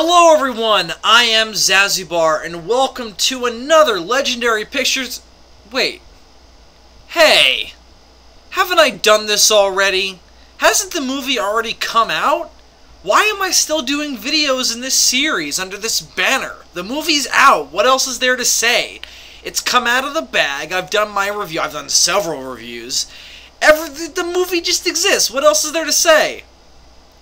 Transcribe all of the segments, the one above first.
Hello everyone, I am Zazubar, and welcome to another Legendary Pictures... Wait. Hey! Haven't I done this already? Hasn't the movie already come out? Why am I still doing videos in this series under this banner? The movie's out, what else is there to say? It's come out of the bag, I've done my review, I've done several reviews. The movie just exists, what else is there to say?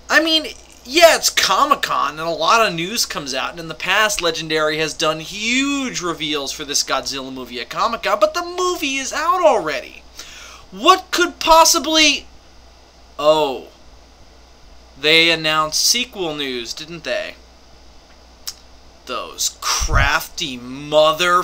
I mean... yeah, it's Comic-Con, and a lot of news comes out, and in the past, Legendary has done huge reveals for this Godzilla movie at Comic-Con, but the movie is out already. What could possibly... Oh. They announced sequel news, didn't they? Those crafty mother...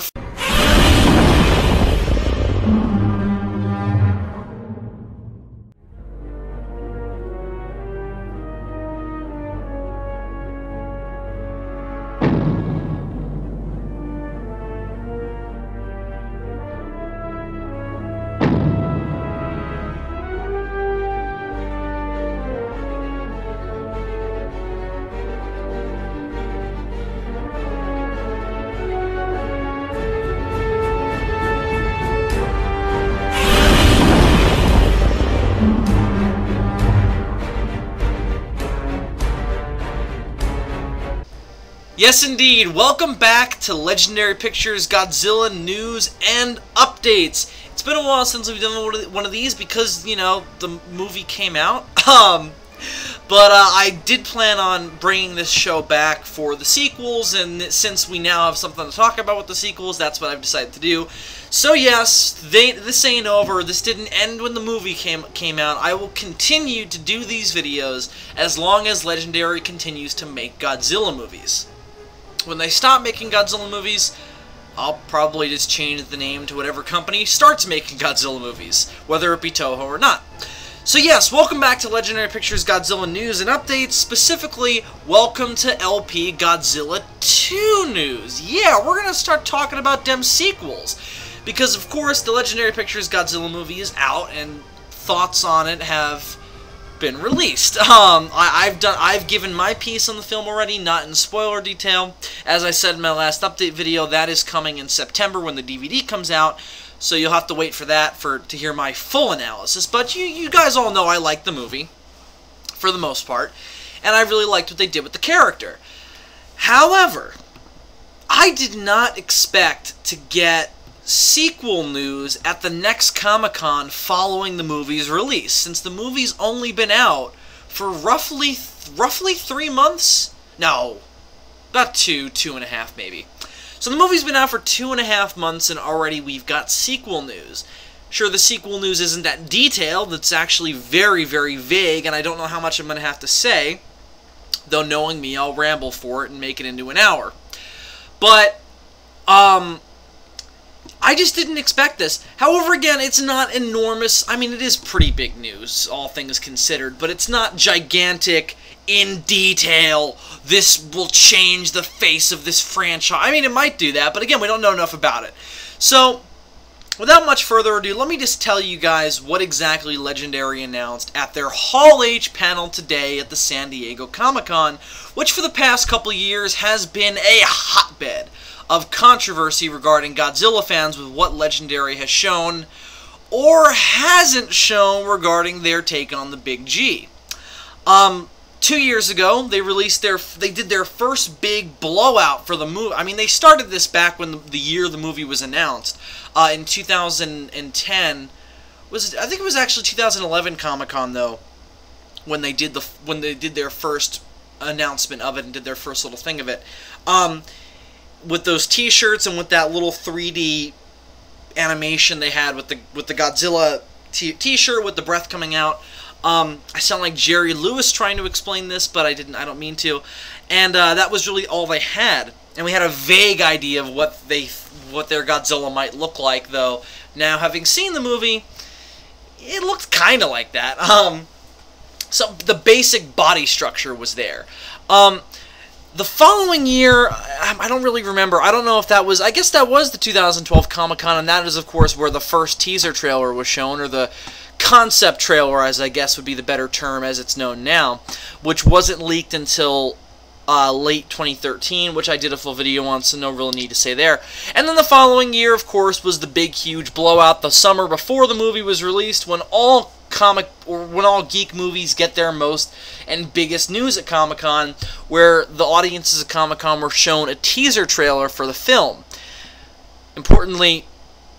Yes, indeed. Welcome back to Legendary Pictures Godzilla news and updates. It's been a while since we've done one of these because, you know, the movie came out. But I did plan on bringing this show back for the sequels, and since we now have something to talk about with the sequels, that's what I've decided to do. So yes, this ain't over. This didn't end when the movie came out. I will continue to do these videos as long as Legendary continues to make Godzilla movies. When they stop making Godzilla movies, I'll probably just change the name to whatever company starts making Godzilla movies, whether it be Toho or not. So yes, welcome back to Legendary Pictures Godzilla news and updates. Specifically, welcome to LP Godzilla 2 news. Yeah, we're going to start talking about them sequels. Because, of course, the Legendary Pictures Godzilla movie is out, and thoughts on it have been released. I've given my piece on the film already, not in spoiler detail. As I said in my last update video, that is coming in September when the DVD comes out, so you'll have to wait for that to hear my full analysis. But you guys all know I like the movie, for the most part, and I really liked what they did with the character. However, I did not expect to get sequel news at the next Comic-Con following the movie's release, since the movie's only been out for roughly 3 months? No, about two and a half maybe. So the movie's been out for 2.5 months, and already we've got sequel news. Sure, the sequel news isn't that detailed, it's actually very, very vague, and I don't know how much I'm going to have to say, though knowing me, I'll ramble for it and make it into an hour. But, I just didn't expect this. However, again, it's not enormous. I mean, it is pretty big news, all things considered, but it's not gigantic, in detail, this will change the face of this franchise. I mean, it might do that, but again, we don't know enough about it. So, without much further ado, let me just tell you guys what exactly Legendary announced at their Hall H panel today at the San Diego Comic-Con, which for the past couple years has been a hotbed of controversy regarding Godzilla fans with what Legendary has shown or hasn't shown regarding their take on the Big G. 2 years ago, they did their first big blowout for the movie. I mean, they started this back when the year the movie was announced, in 2010. I think it was actually 2011 Comic-Con though, when they did their first announcement of it and did their first little thing of it. With those T-shirts and with that little 3D animation they had with the Godzilla T-shirt with the breath coming out. I sound like Jerry Lewis trying to explain this, but I don't mean to. And that was really all they had. And we had a vague idea of what their Godzilla might look like, though. Now, having seen the movie, it looked kind of like that. So the basic body structure was there. The following year, I don't really remember. I don't know if that was... I guess that was the 2012 Comic-Con, and that is, of course, where the first teaser trailer was shown, or the concept trailer, as I guess would be the better term as it's known now, which wasn't leaked until late 2013, which I did a full video on, so no real need to say there. And then the following year, of course, was the big, huge blowout, the summer before the movie was released, when all geek movies get their most and biggest news at Comic-Con, where the audiences at Comic-Con were shown a teaser trailer for the film. Importantly,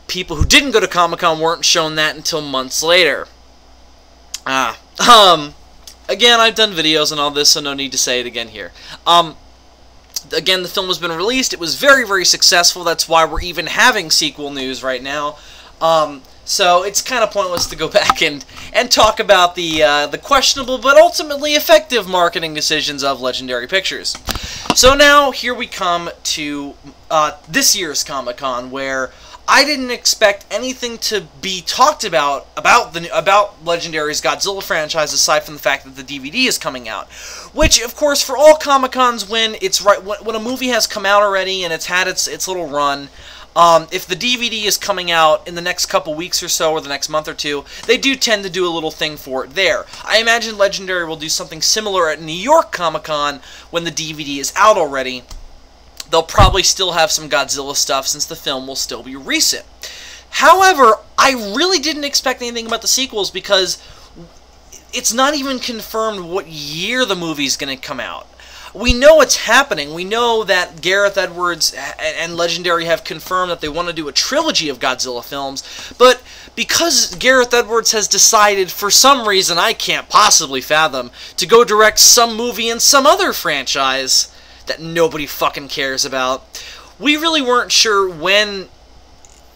people who didn't go to Comic-Con weren't shown that until months later. Again, I've done videos on all this, so no need to say it again here. Again, the film has been released. It was very, very successful. That's why we're even having sequel news right now. So it's kind of pointless to go back and talk about the questionable but ultimately effective marketing decisions of Legendary Pictures. So now here we come to this year's Comic-Con, where I didn't expect anything to be talked about Legendary's Godzilla franchise, aside from the fact that the DVD is coming out. Which, of course, for all Comic-Cons, when a movie has come out already and it's had its little run, if the DVD is coming out in the next couple weeks or so, or the next month or two, they do tend to do a little thing for it there. I imagine Legendary will do something similar at New York Comic-Con when the DVD is out already. They'll probably still have some Godzilla stuff, since the film will still be recent. However, I really didn't expect anything about the sequels, because it's not even confirmed what year the movie's going to come out. We know it's happening. We know that Gareth Edwards and Legendary have confirmed that they want to do a trilogy of Godzilla films, but because Gareth Edwards has decided, for some reason I can't possibly fathom, to go direct some movie in some other franchise that nobody fucking cares about, we really weren't sure when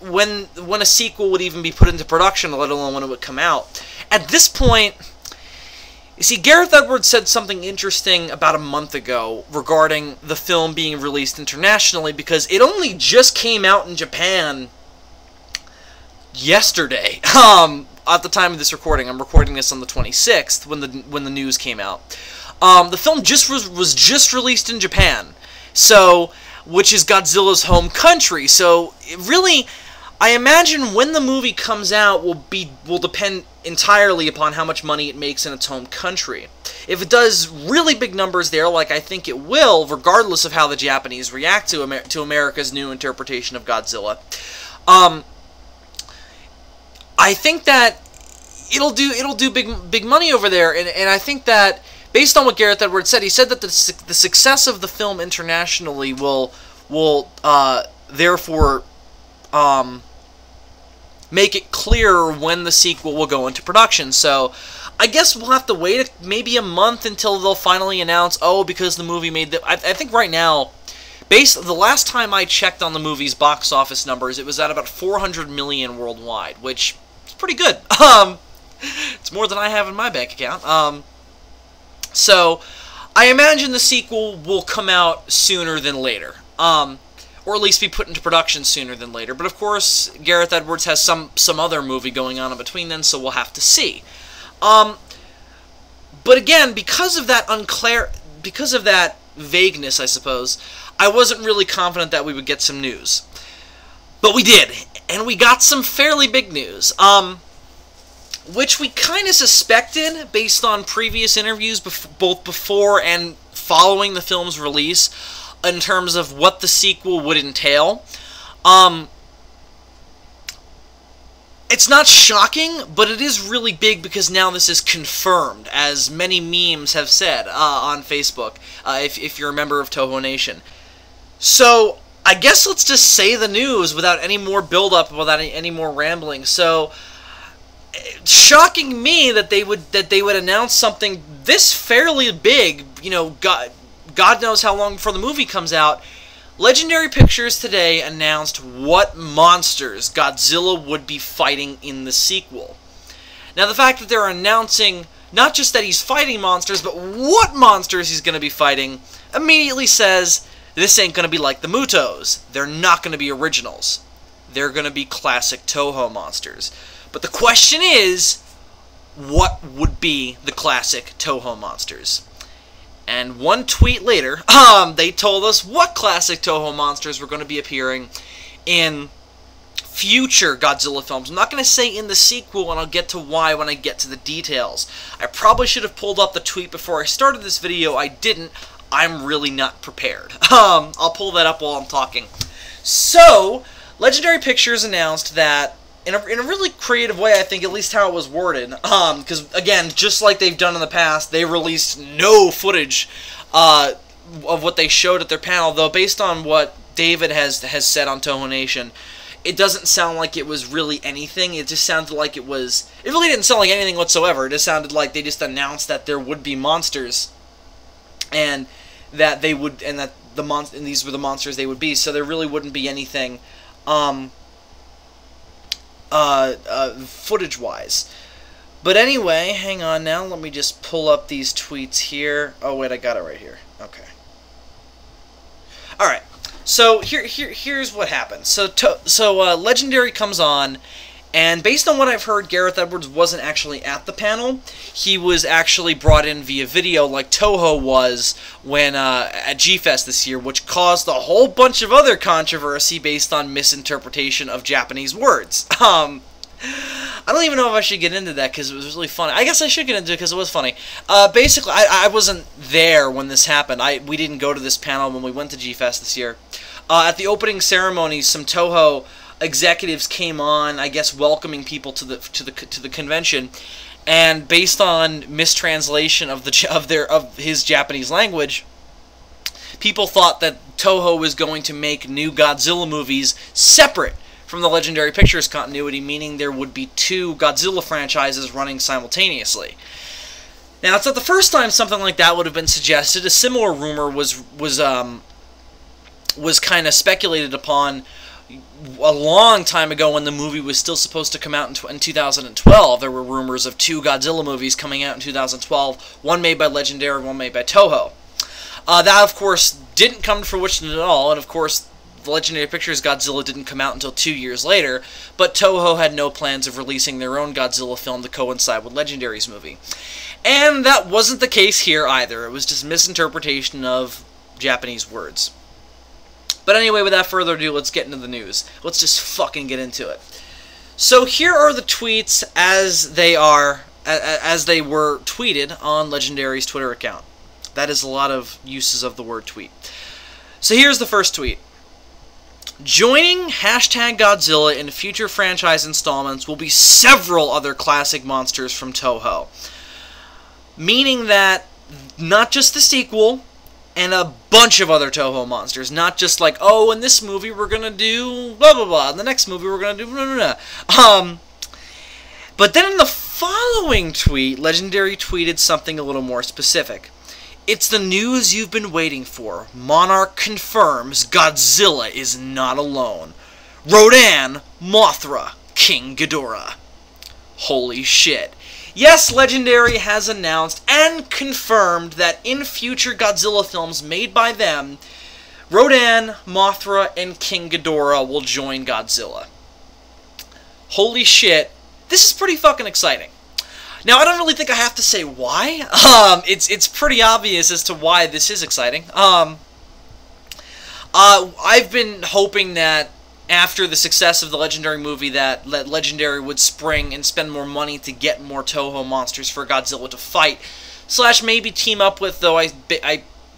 a sequel would even be put into production, let alone when it would come out. At this point, you see, Gareth Edwards said something interesting about a month ago regarding the film being released internationally, because it only just came out in Japan yesterday. At the time of this recording, I'm recording this on the 26th when the news came out. The film was just released in Japan, so, which is Godzilla's home country. So really, I imagine when the movie comes out will depend entirely upon how much money it makes in its home country. If it does really big numbers there, like I think it will, regardless of how the Japanese react to America's new interpretation of Godzilla, I think that it'll do big money over there, and I think that, based on what Gareth Edwards said, he said that the success of the film internationally will therefore make it clearer when the sequel will go into production. So I guess we'll have to wait maybe a month until they'll finally announce, oh, because the movie made the... I think right now, the last time I checked on the movie's box office numbers, it was at about 400 million worldwide, which is pretty good. It's more than I have in my bank account. So I imagine the sequel will come out sooner than later. Or at least be put into production sooner than later. But of course, Gareth Edwards has some other movie going on in between then, so we'll have to see. But again, because of that vagueness, I suppose, I wasn't really confident that we would get some news. But we did, and we got some fairly big news. Which we kind of suspected based on previous interviews, both before and following the film's release, in terms of what the sequel would entail. It's not shocking, but it is really big because now this is confirmed, as many memes have said on Facebook, if you're a member of Toho Nation. So, I guess let's just say the news without any more build-up, without any more rambling. So, shocking me that they would announce something this fairly big, you know, God knows how long before the movie comes out. Legendary Pictures today announced what monsters Godzilla would be fighting in the sequel. Now, the fact that they're announcing not just that he's fighting monsters, but what monsters he's going to be fighting, immediately says this ain't going to be like the mythos. They're not going to be originals. They're going to be classic Toho monsters. But the question is, what would be the classic Toho monsters? And one tweet later, they told us what classic Toho monsters were going to be appearing in future Godzilla films. I'm not going to say in the sequel, and I'll get to why when I get to the details. I probably should have pulled up the tweet before I started this video. I didn't. I'm really not prepared. I'll pull that up while I'm talking. So, Legendary Pictures announced that, in a really creative way, I think, at least how it was worded, because, again, just like they've done in the past, they released no footage of what they showed at their panel, though based on what David has said on Toho Nation, it doesn't sound like it was really anything. It just sounded like it was... It really didn't sound like anything whatsoever. It just sounded like they just announced that there would be monsters, and that they would... And that and these were the monsters they would be, so there really wouldn't be anything footage-wise. But anyway, hang on now. Let me just pull up these tweets here. Oh, wait, I got it right here. Okay. Alright. So here's what happened. So Legendary comes on, and based on what I've heard, Gareth Edwards wasn't actually at the panel. He was actually brought in via video, like Toho was when at G-Fest this year, which caused a whole bunch of other controversy based on misinterpretation of Japanese words. I don't even know if I should get into that because it was really funny. I guess I should get into it because it was funny. Basically, I wasn't there when this happened. We didn't go to this panel when we went to G-Fest this year. At the opening ceremony, some Toho executives came on, I guess, welcoming people to the convention, and based on mistranslation of his Japanese language, people thought that Toho was going to make new Godzilla movies separate from the Legendary Pictures continuity, meaning there would be two Godzilla franchises running simultaneously. Now, it's not the first time something like that would have been suggested. A similar rumor was kind of speculated upon a long time ago when the movie was still supposed to come out in 2012. There were rumors of two Godzilla movies coming out in 2012, one made by Legendary, one made by Toho. That, of course, didn't come to fruition at all, and of course, the Legendary Pictures Godzilla didn't come out until 2 years later, but Toho had no plans of releasing their own Godzilla film to coincide with Legendary's movie. And that wasn't the case here either. It was just misinterpretation of Japanese words. But anyway, without further ado, let's get into the news. Let's just fucking get into it. So here are the tweets as they were tweeted on Legendary's Twitter account. That is a lot of uses of the word tweet. So here's the first tweet. Joining #Godzilla in future franchise installments will be several other classic monsters from Toho. Meaning that not just the sequel, and a bunch of other Toho monsters. Not just like, oh, in this movie we're gonna do blah blah blah, in the next movie we're gonna do blah blah blah. But then in the following tweet, Legendary tweeted something a little more specific. It's the news you've been waiting for. Monarch confirms Godzilla is not alone. Rodan, Mothra, King Ghidorah. Holy shit. Yes, Legendary has announced and confirmed that in future Godzilla films made by them, Rodan, Mothra, and King Ghidorah will join Godzilla. Holy shit. This is pretty fucking exciting. Now, I don't really think I have to say why. It's pretty obvious as to why this is exciting. I've been hoping that after the success of the Legendary movie that Legendary would spring and spend more money to get more Toho monsters for Godzilla to fight, / maybe team up with, though I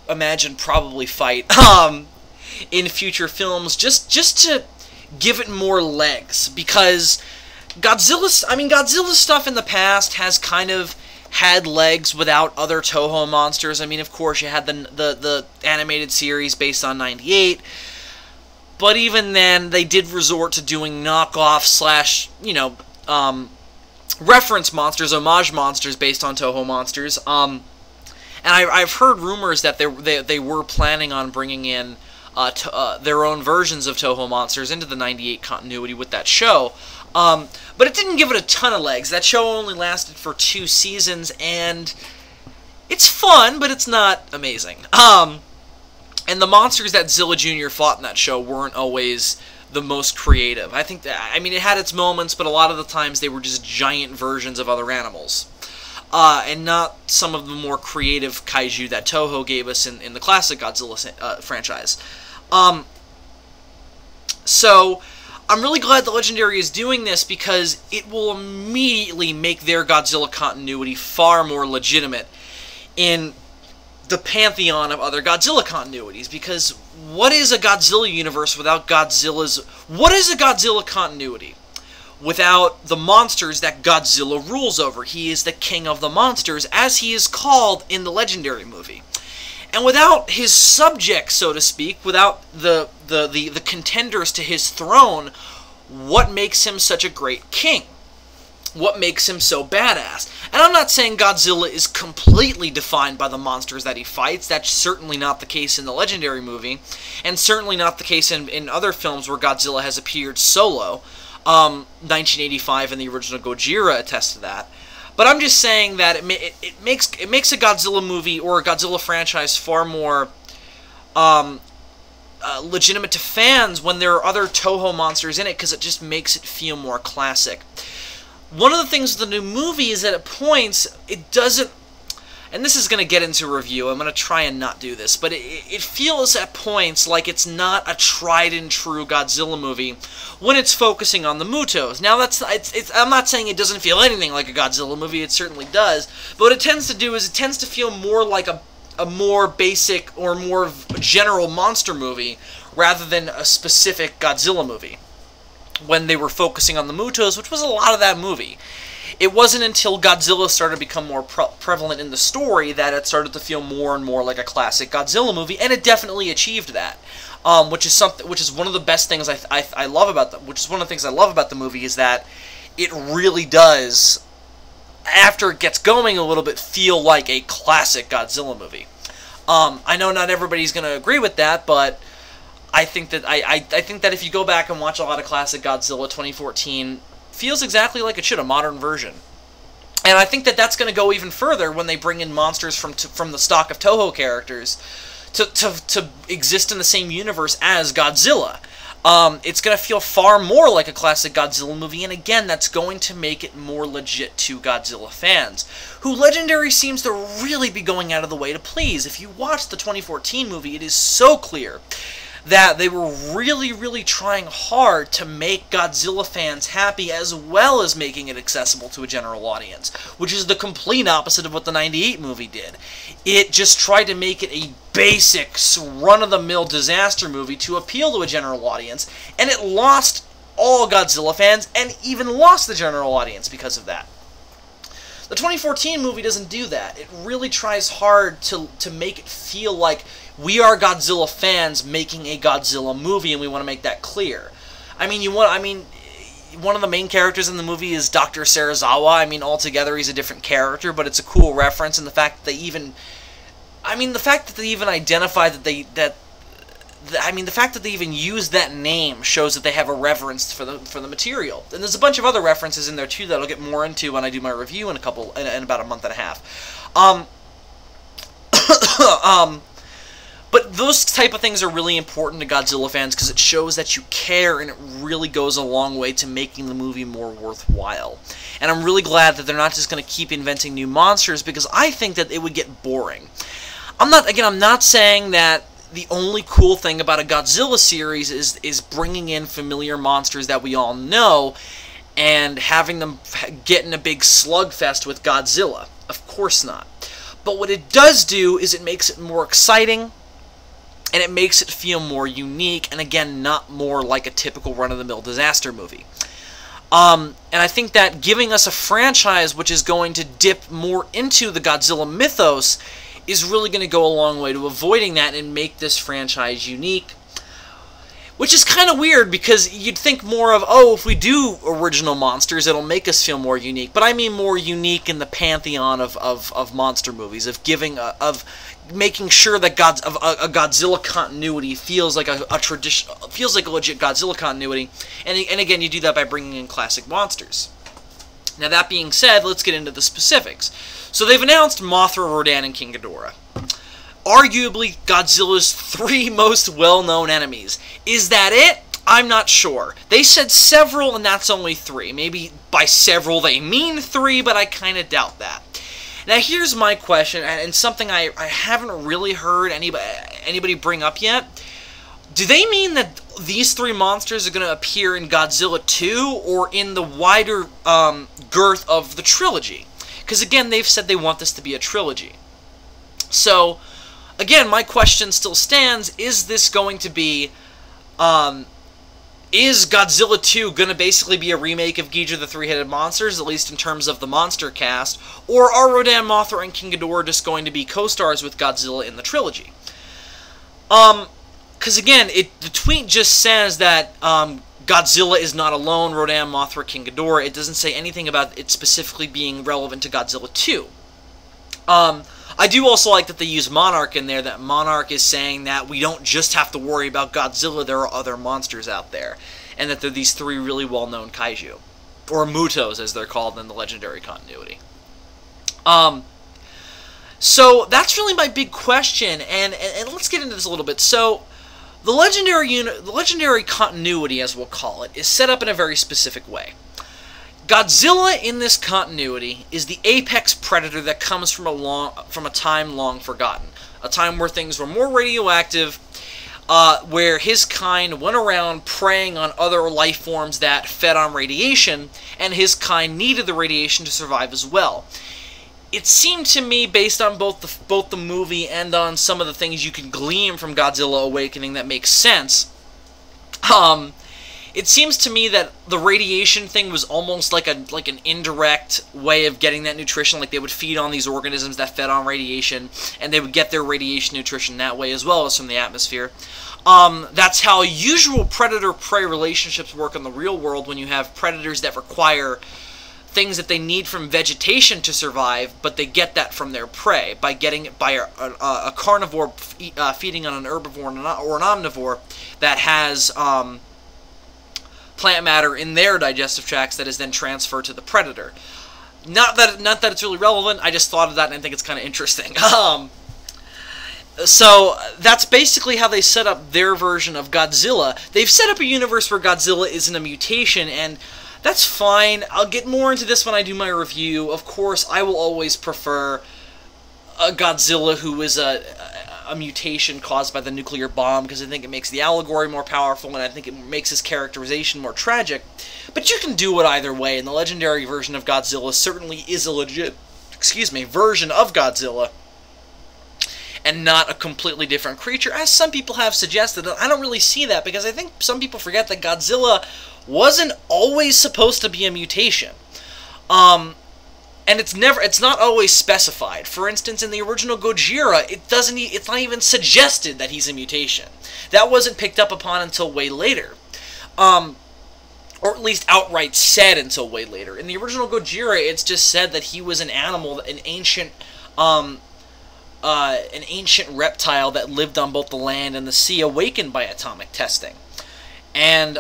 imagine probably fight, in future films, just to give it more legs, because Godzilla's stuff in the past has kind of had legs without other Toho monsters. I mean, of course, you had the animated series based on '98, but even then, they did resort to doing knockoff / reference monsters, homage monsters based on Toho monsters. And I've heard rumors that they were planning on bringing in their own versions of Toho monsters into the '98 continuity with that show. But it didn't give it a ton of legs. That show only lasted for 2 seasons, and it's fun, but it's not amazing. And the monsters that Zilla Jr. fought in that show weren't always the most creative. I think that, it had its moments, but a lot of the times they were just giant versions of other animals. And not some of the more creative kaiju that Toho gave us in the classic Godzilla franchise. So I'm really glad the Legendary is doing this because it will immediately make their Godzilla continuity far more legitimate in the pantheon of other Godzilla continuities, because what is a Godzilla universe without Godzilla's... What is a Godzilla continuity without the monsters that Godzilla rules over? He is the king of the monsters, as he is called in the Legendary movie. And without his subjects, so to speak, without the contenders to his throne, what makes him such a great king? What makes him so badass? And I'm not saying Godzilla is completely defined by the monsters that he fights. That's certainly not the case in the Legendary movie, and certainly not the case in other films where Godzilla has appeared solo. 1985 and the original Gojira attest to that. But I'm just saying that it makes a Godzilla movie or a Godzilla franchise far more legitimate to fans when there are other Toho monsters in it, because it just makes it feel more classic. One of the things with the new movie is that at points, it doesn't... And this is going to get into review. I'm going to try and not do this. But it feels at points like it's not a tried-and-true Godzilla movie when it's focusing on the mythos. Now, I'm not saying it doesn't feel anything like a Godzilla movie. It certainly does. But what it tends to do is it tends to feel more like a more basic or more general monster movie rather than a specific Godzilla movie when they were focusing on the mythos, which was a lot of that movie. It wasn't until Godzilla started to become more prevalent in the story that it started to feel more and more like a classic Godzilla movie, and it definitely achieved that. Which is one of the best things I love about the movie, is that it really does, after it gets going a little bit, feel like a classic Godzilla movie. I know not everybody's going to agree with that, but I think that I think that if you go back and watch a lot of classic Godzilla, 2014 feels exactly like it should, a modern version. And I think that that's going to go even further when they bring in monsters from the stock of Toho characters to exist in the same universe as Godzilla. It's going to feel far more like a classic Godzilla movie, and again, that's going to make it more legit to Godzilla fans, who Legendary seems to really be going out of the way to please. If you watch the 2014 movie, it is so clear that they were really, really trying hard to make Godzilla fans happy, as well as making it accessible to a general audience, which is the complete opposite of what the 98 movie did. It just tried to make it a basic, run-of-the-mill disaster movie to appeal to a general audience, and it lost all Godzilla fans, and even lost the general audience because of that. The 2014 movie doesn't do that. It really tries hard to make it feel like we are Godzilla fans making a Godzilla movie, and we want to make that clear. One of the main characters in the movie is Dr. Serizawa. I mean, altogether he's a different character, but it's a cool reference, and the fact that they even... the fact that they even identified the fact that they even use that name shows that they have a reverence for the material. And there's a bunch of other references in there too that I'll get more into when I do my review in about a month and a half. But those type of things are really important to Godzilla fans because it shows that you care, and it really goes a long way to making the movie more worthwhile. And I'm really glad that they're not just going to keep inventing new monsters, because I think that it would get boring. I'm not saying that the only cool thing about a Godzilla series is bringing in familiar monsters that we all know and having them get in a big slugfest with Godzilla. Of course not. But what it does do is it makes it more exciting, and it makes it feel more unique, and again, not more like a typical run-of-the-mill disaster movie. And I think that giving us a franchise which is going to dip more into the Godzilla mythos is really going to go a long way to avoiding that and make this franchise unique. Which is kind of weird, because you'd think more of, oh, if we do original monsters, it'll make us feel more unique. But I mean more unique in the pantheon of monster movies, of making sure that a Godzilla continuity feels like a legit Godzilla continuity. And again, you do that by bringing in classic monsters. Now, that being said, let's get into the specifics. So they've announced Mothra, Rodan, and King Ghidorah. Arguably Godzilla's 3 most well-known enemies. Is that it? I'm not sure. They said several, and that's only 3. Maybe by several they mean 3, but I kind of doubt that. Now, here's my question, and something I haven't really heard anybody bring up yet. Do they mean that these 3 monsters are going to appear in Godzilla 2, or in the wider girth of the trilogy? Because, again, they've said they want this to be a trilogy. So, again, my question still stands, is this going to be, is Godzilla 2 going to basically be a remake of Ghidorah the Three-Headed Monsters, at least in terms of the monster cast, or are Rodan, Mothra, and King Ghidorah just going to be co-stars with Godzilla in the trilogy? Because again, the tweet just says that Godzilla is not alone, Rodan, Mothra, King Ghidorah. It doesn't say anything about it specifically being relevant to Godzilla 2. I do also like that they use Monarch in there, that Monarch is saying that we don't just have to worry about Godzilla, there are other monsters out there, and that there are these three really well-known kaiju, or mythos as they're called in the Legendary continuity. So that's really my big question, and let's get into this a little bit. So the Legendary continuity, as we'll call it, is set up in a very specific way. Godzilla in this continuity is the apex predator that comes from a time long forgotten. A time where things were more radioactive, where his kind went around preying on other life forms that fed on radiation, and his kind needed the radiation to survive as well. It seemed to me, based on both the movie and on some of the things you can glean from Godzilla Awakening that makes sense, it seems to me that the radiation thing was almost like an indirect way of getting that nutrition. Like they would feed on these organisms that fed on radiation, and they would get their radiation nutrition that way as well as from the atmosphere. That's how usual predator-prey relationships work in the real world, when you have predators that require things that they need from vegetation to survive, but they get that from their prey by a carnivore feeding on an herbivore or an omnivore that has plant matter in their digestive tracts that is then transferred to the predator. Not that it's really relevant, I just thought of that and I think it's kind of interesting. So that's basically how they set up their version of Godzilla. They've set up a universe where Godzilla isn't a mutation, and that's fine. I'll get more into this when I do my review. Of course, I will always prefer a Godzilla who is a mutation caused by the nuclear bomb, because I think it makes the allegory more powerful, and I think it makes his characterization more tragic. But you can do it either way, and the legendary version of Godzilla certainly is a legit, version of Godzilla, and not a completely different creature, as some people have suggested. And I don't really see that, because I think some people forget that Godzilla wasn't always supposed to be a mutation. And it's not always specified. For instance, in the original Gojira, it's not even suggested that he's a mutation. That wasn't picked up upon until way later. Or at least outright said until way later. In the original Gojira, it's just said that he was an animal, an ancient reptile that lived on both the land and the sea, awakened by atomic testing. And,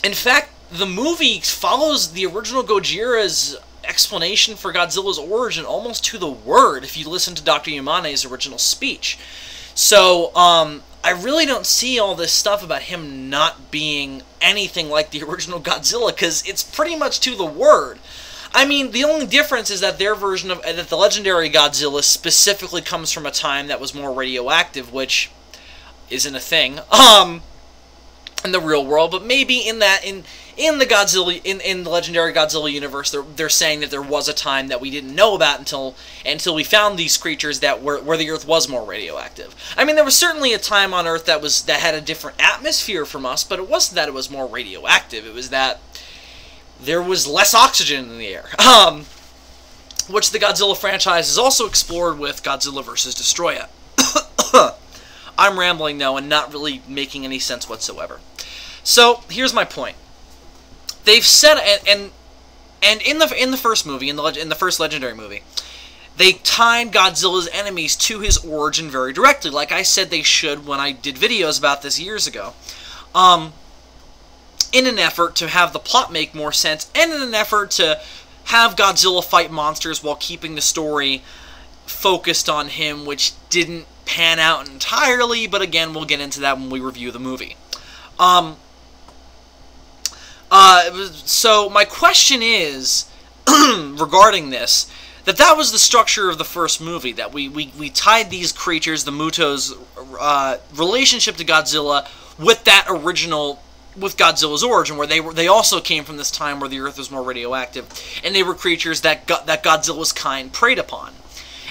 in fact, the movie follows the original Gojira's explanation for Godzilla's origin almost to the word, if you listen to Dr. Yamane's original speech. So, I really don't see all this stuff about him not being anything like the original Godzilla, because it's pretty much to the word. I mean, the only difference is that their version of that the legendary Godzilla specifically comes from a time that was more radioactive, which isn't a thing in the real world. But maybe in the Godzilla in the legendary Godzilla universe, they're saying that there was a time that we didn't know about until we found these creatures where the Earth was more radioactive. I mean, there was certainly a time on Earth that had a different atmosphere from us, but it wasn't that it was more radioactive. It was that there was less oxygen in the air, which the Godzilla franchise has also explored with Godzilla vs. Destroya. I'm rambling now and not really making any sense whatsoever. So here's my point. They've said, and in the first movie, in the first Legendary movie, they tied Godzilla's enemies to his origin very directly, like I said they should when I did videos about this years ago. In an effort to have the plot make more sense, and in an effort to have Godzilla fight monsters while keeping the story focused on him, which didn't pan out entirely, but again, we'll get into that when we review the movie. So my question is, regarding this, that was the structure of the first movie, that we tied these creatures, the Muto's relationship to Godzilla, with that original, with Godzilla's origin, where they also came from this time where the Earth was more radioactive, and they were creatures that Godzilla's kind preyed upon.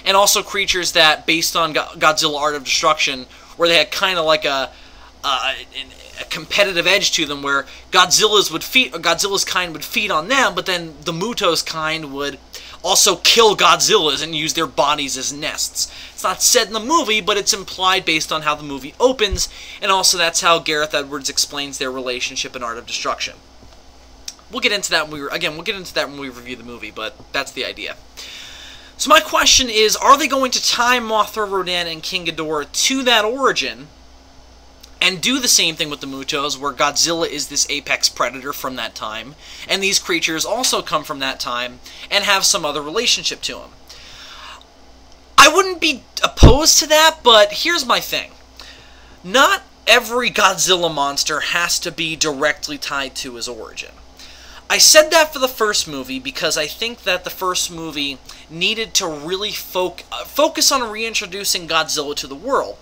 and also creatures that, based on Godzilla Art of Destruction, where they had kind of like a competitive edge to them, where Godzilla's kind would feed on them, but then the Muto's kind would also kill Godzillas and use their bodies as nests. It's not said in the movie, but it's implied based on how the movie opens, and also that's how Gareth Edwards explains their relationship in Art of Destruction. We'll get into that when we review the movie, but that's the idea. So my question is, are they going to tie Mothra, Rodan, and King Ghidorah to that origin, and do the same thing with the Mutos, where Godzilla is this apex predator from that time, and these creatures also come from that time, and have some other relationship to them? I wouldn't be opposed to that, but here's my thing. Not every Godzilla monster has to be directly tied to his origin. I said that for the first movie because I think that the first movie needed to really focus on reintroducing Godzilla to the world.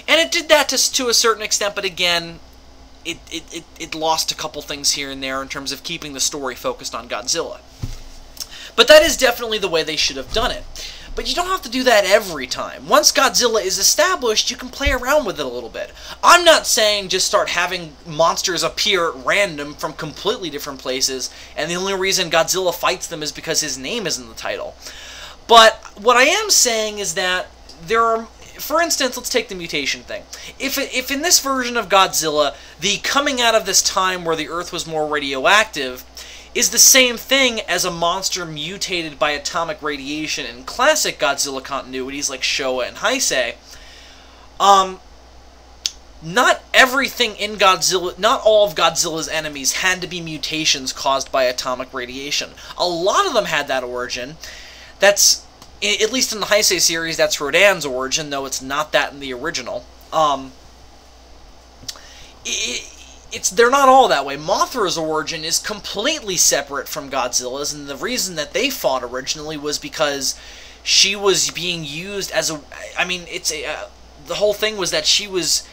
And it did that to a certain extent, but again, it lost a couple things here and there in terms of keeping the story focused on Godzilla. But that is definitely the way they should have done it. But you don't have to do that every time. Once Godzilla is established, you can play around with it a little bit. I'm not saying just start having monsters appear at random from completely different places, and the only reason Godzilla fights them is because his name is in the title. But what I am saying is that there are... For instance, let's take the mutation thing. If in this version of Godzilla, the coming out of this time where the Earth was more radioactive is the same thing as a monster mutated by atomic radiation in classic Godzilla continuities like Showa and Heisei, not everything in Godzilla, not all of Godzilla's enemies had to be mutations caused by atomic radiation. A lot of them had that origin. That's, at least in the Heisei series, that's Rodan's origin, though it's not that in the original. They're not all that way. Mothra's origin is completely separate from Godzilla's, and the reason that they fought originally was because she was being used as a... I mean, the whole thing was that she was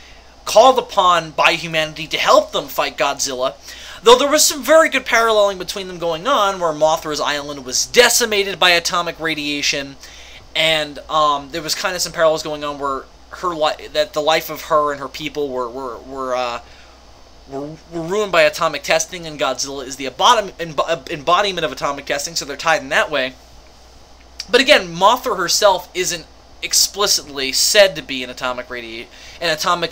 called upon by humanity to help them fight Godzilla, though there was some very good paralleling between them going on, where Mothra's island was decimated by atomic radiation, and there was kind of some parallels going on where that the life of her and her people were ruined by atomic testing, and Godzilla is the embodiment of atomic testing, so they're tied in that way. But again, Mothra herself isn't explicitly said to be an atomic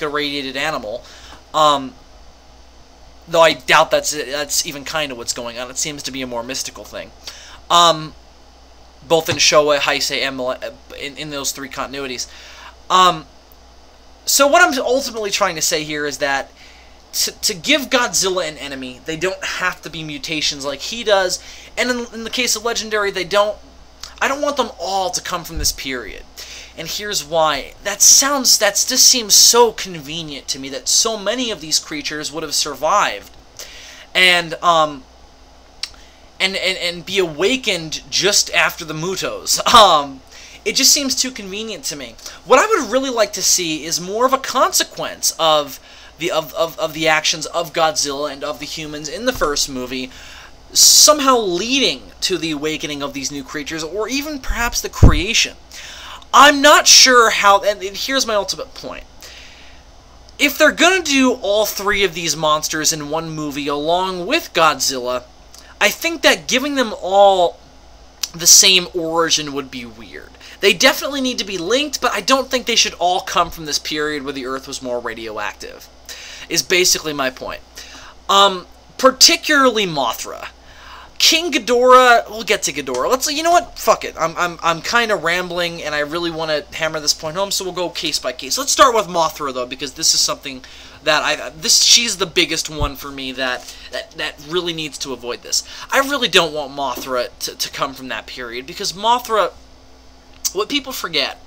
irradiated animal, though I doubt that's even kind of what's going on. It seems to be a more mystical thing, both in Showa, Heisei, and in those three continuities. So what I'm ultimately trying to say here is that to give Godzilla an enemy, they don't have to be mutations like he does, and in the case of Legendary, I don't want them all to come from this period. And here's why. That just seems so convenient to me that so many of these creatures would have survived and be awakened just after the Mutos. It just seems too convenient to me. What I would really like to see is more of a consequence of the actions of Godzilla and of the humans in the first movie, somehow leading to the awakening of these new creatures, or even perhaps the creation. I'm not sure how, and here's my ultimate point. If they're going to do all three of these monsters in one movie along with Godzilla, I think that giving them all the same origin would be weird. They definitely need to be linked, but I don't think they should all come from this period where the Earth was more radioactive, is basically my point. Particularly Mothra. King Ghidorah, we'll get to Ghidorah. You know what? Fuck it. I'm kind of rambling, and I really want to hammer this point home, so we'll go case by case. Let's start with Mothra, though, because this is something that she's the biggest one for me that really needs to avoid this. I really don't want Mothra to come from that period, because Mothra, what people forget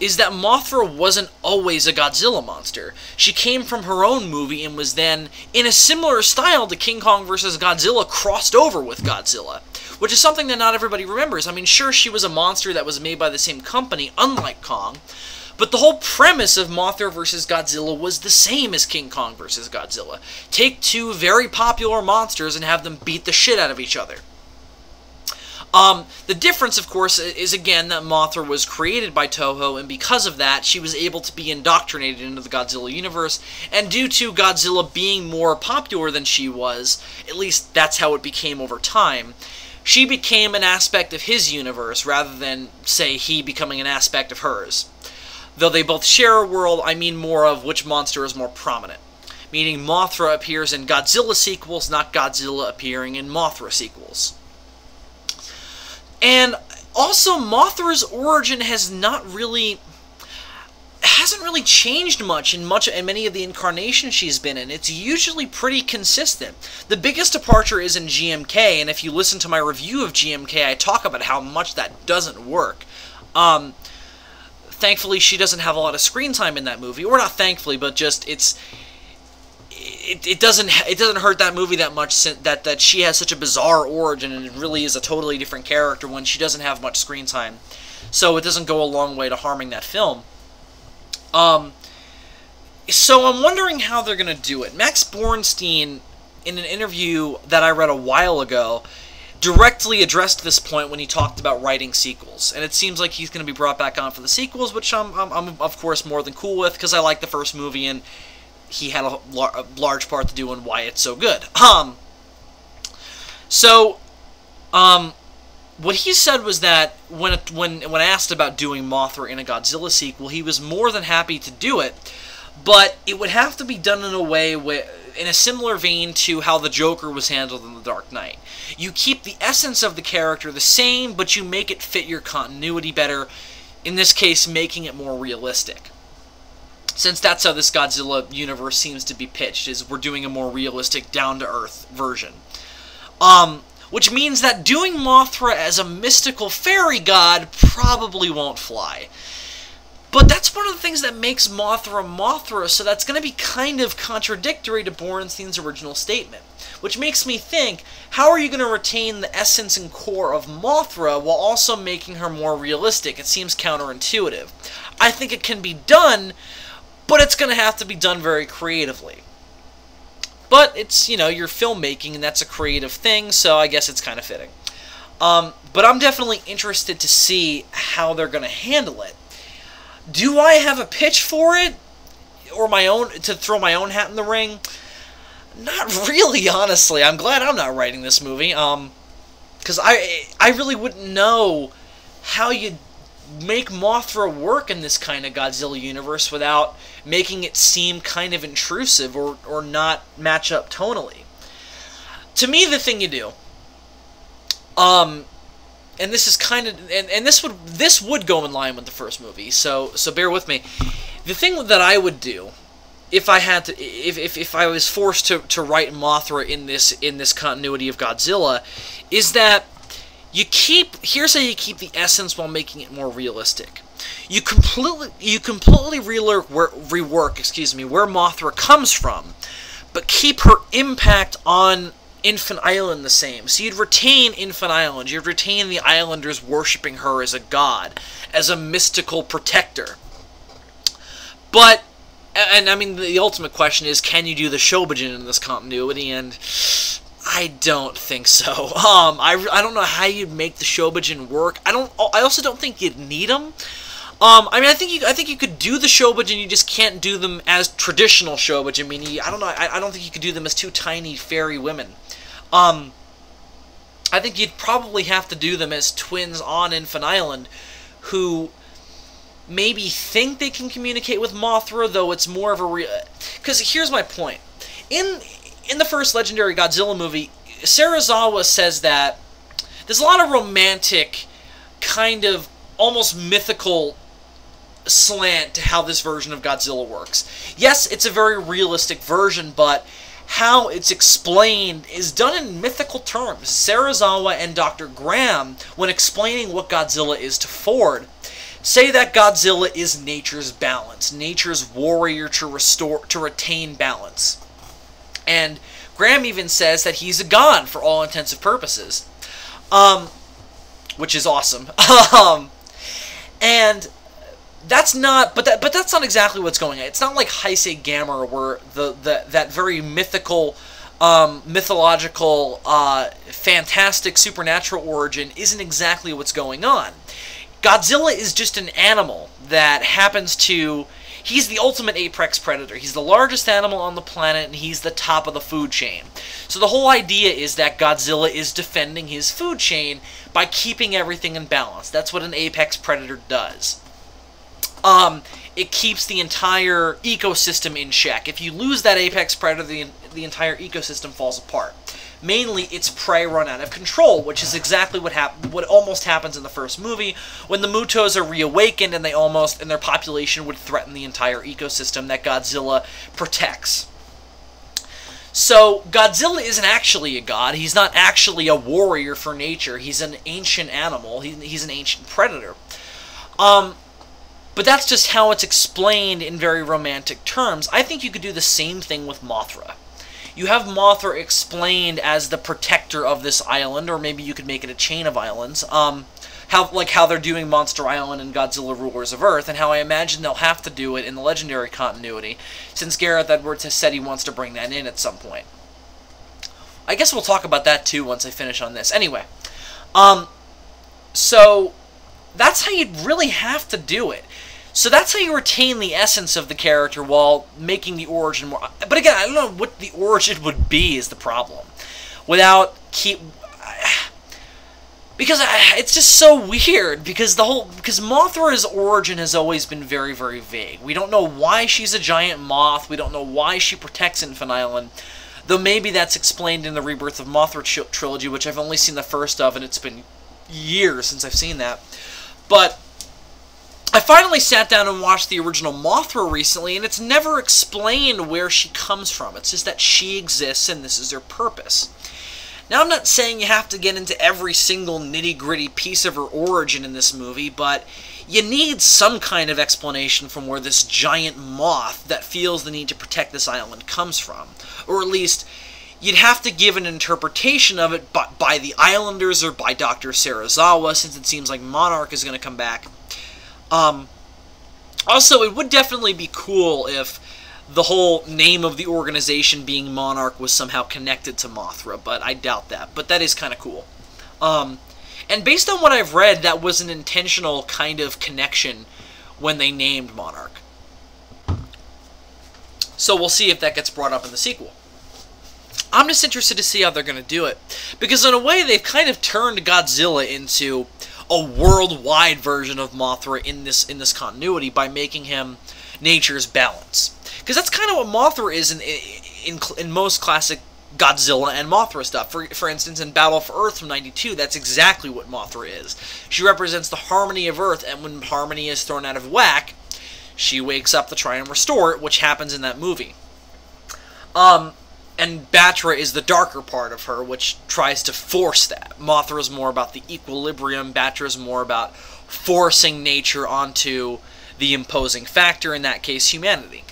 is that Mothra wasn't always a Godzilla monster. She came from her own movie and was then, in a similar style to King Kong vs. Godzilla, crossed over with Godzilla, which is something that not everybody remembers. I mean, sure, she was a monster that was made by the same company, unlike Kong, but the whole premise of Mothra vs. Godzilla was the same as King Kong vs. Godzilla. Take two very popular monsters and have them beat the shit out of each other. The difference, of course, is again that Mothra was created by Toho, and because of that, she was able to be indoctrinated into the Godzilla universe, and due to Godzilla being more popular than she was, at least that's how it became over time, she became an aspect of his universe rather than, say, he becoming an aspect of hers. Though they both share a world, I mean more of which monster is more prominent. Meaning Mothra appears in Godzilla sequels, not Godzilla appearing in Mothra sequels. And also, Mothra's origin hasn't really changed much in many of the incarnations she's been in. It's usually pretty consistent. The biggest departure is in GMK, and if you listen to my review of GMK, I talk about how much that doesn't work. Thankfully, she doesn't have a lot of screen time in that movie, or not thankfully, but just it doesn't hurt that movie that much that she has such a bizarre origin and it really is a totally different character when she doesn't have much screen time. So it doesn't go a long way to harming that film. So I'm wondering how they're going to do it. Max Bornstein, in an interview that I read a while ago, directly addressed this point when he talked about writing sequels. And it seems like he's going to be brought back on for the sequels, which I'm of course more than cool with, because I like the first movie and he had a large part to do in why it's so good. What he said was that when asked about doing Mothra in a Godzilla sequel, he was more than happy to do it, but it would have to be done in a way in a similar vein to how the Joker was handled in The Dark Knight. You keep the essence of the character the same, but you make it fit your continuity better, in this case making it more realistic. Since that's how this Godzilla universe seems to be pitched, is we're doing a more realistic, down-to-earth version. Which means that doing Mothra as a mystical fairy god probably won't fly. But that's one of the things that makes Mothra Mothra, so that's going to be kind of contradictory to Borenstein's original statement. Which makes me think, how are you going to retain the essence and core of Mothra while also making her more realistic? It seems counterintuitive. I think it can be done, but it's going to have to be done very creatively. But it's, you know, you're filmmaking, and that's a creative thing, so I guess it's kind of fitting. But I'm definitely interested to see how they're going to handle it. Do I have a pitch for it? Or my own, to throw my own hat in the ring? Not really, honestly. I'm glad I'm not writing this movie. Because I really wouldn't know how you'd make Mothra work in this kind of Godzilla universe without making it seem kind of intrusive or not match up tonally. To me, the thing you do, and this is kind of, and this would go in line with the first movie, so bear with me. The thing that I would do, if I had to, if I was forced to write Mothra in this continuity of Godzilla, is that here's how you keep the essence while making it more realistic. You completely rework where Mothra comes from, but keep her impact on Infant Island the same. So you'd retain Infant Island, you'd retain the islanders worshipping her as a god, as a mystical protector. But, and I mean, the ultimate question is, can you do the Shobijin in this continuity? And I don't think so. I don't know how you'd make the Shobijin work. I also don't think you'd need them. I mean, I think you could do the Shobijin. You just can't do them as traditional Shobijin. I mean, I don't know. I don't think you could do them as two tiny fairy women. I think you'd probably have to do them as twins on Infant Island, who maybe think they can communicate with Mothra, though it's more of a because here's my point. In the first Legendary Godzilla movie, Serizawa says that there's a lot of romantic, kind of almost mythical slant to how this version of Godzilla works. Yes, it's a very realistic version, but how it's explained is done in mythical terms. Serizawa and Dr. Graham, when explaining what Godzilla is to Ford, say that Godzilla is nature's balance, nature's warrior to retain balance. And Graham even says that he's a god for all intents and purposes, which is awesome. And that's not, but that's not exactly what's going on. It's not like Heisei Gamera, where that very mythical mythological, fantastic, supernatural origin isn't exactly what's going on. Godzilla is just an animal that happens to... He's the ultimate apex predator. He's the largest animal on the planet, and he's the top of the food chain. So the whole idea is that Godzilla is defending his food chain by keeping everything in balance. That's what an apex predator does. It keeps the entire ecosystem in check. If you lose that apex predator, the entire ecosystem falls apart. Mainly, its prey run out of control, which is exactly what almost happens in the first movie, when the Mutos are reawakened and their population would threaten the entire ecosystem that Godzilla protects. So, Godzilla isn't actually a god. He's not actually a warrior for nature. He's an ancient animal. He's an ancient predator. But that's just how it's explained in very romantic terms. I think you could do the same thing with Mothra. You have Mothra explained as the protector of this island, or maybe you could make it a chain of islands. How they're doing Monster Island and Godzilla Rulers of Earth, and how I imagine they'll have to do it in the Legendary continuity, since Gareth Edwards has said he wants to bring that in at some point. I guess we'll talk about that too once I finish on this. Anyway, so that's how you'd really have to do it. So that's how you retain the essence of the character while making the origin more... But again, I don't know what the origin would be is the problem. Because it's just so weird, because Mothra's origin has always been very, very vague. We don't know why she's a giant moth, we don't know why she protects Infant Island, though maybe that's explained in the Rebirth of Mothra trilogy, which I've only seen the first of, and it's been years since I've seen that. But I finally sat down and watched the original Mothra recently, and it's never explained where she comes from. It's just that she exists, and this is her purpose. Now, I'm not saying you have to get into every single nitty-gritty piece of her origin in this movie, but you need some kind of explanation from where this giant moth that feels the need to protect this island comes from. Or at least, you'd have to give an interpretation of it by the Islanders or by Dr. Serizawa, since it seems like Monarch is going to come back. Also, it would definitely be cool if the whole name of the organization being Monarch was somehow connected to Mothra, but I doubt that. But that is kind of cool. And based on what I've read, that was an intentional kind of connection when they named Monarch. So we'll see if that gets brought up in the sequel. I'm just interested to see how they're going to do it, because in a way they've kind of turned Godzilla into a worldwide version of Mothra in this continuity by making him nature's balance. Because that's kind of what Mothra is in most classic Godzilla and Mothra stuff. For instance, in Battle for Earth from '92, that's exactly what Mothra is. She represents the harmony of Earth, and when harmony is thrown out of whack, she wakes up to try and restore it, which happens in that movie. And Batra is the darker part of her, which tries to force that. Mothra is more about the equilibrium. Batra is more about forcing nature onto the imposing factor, in that case, humanity.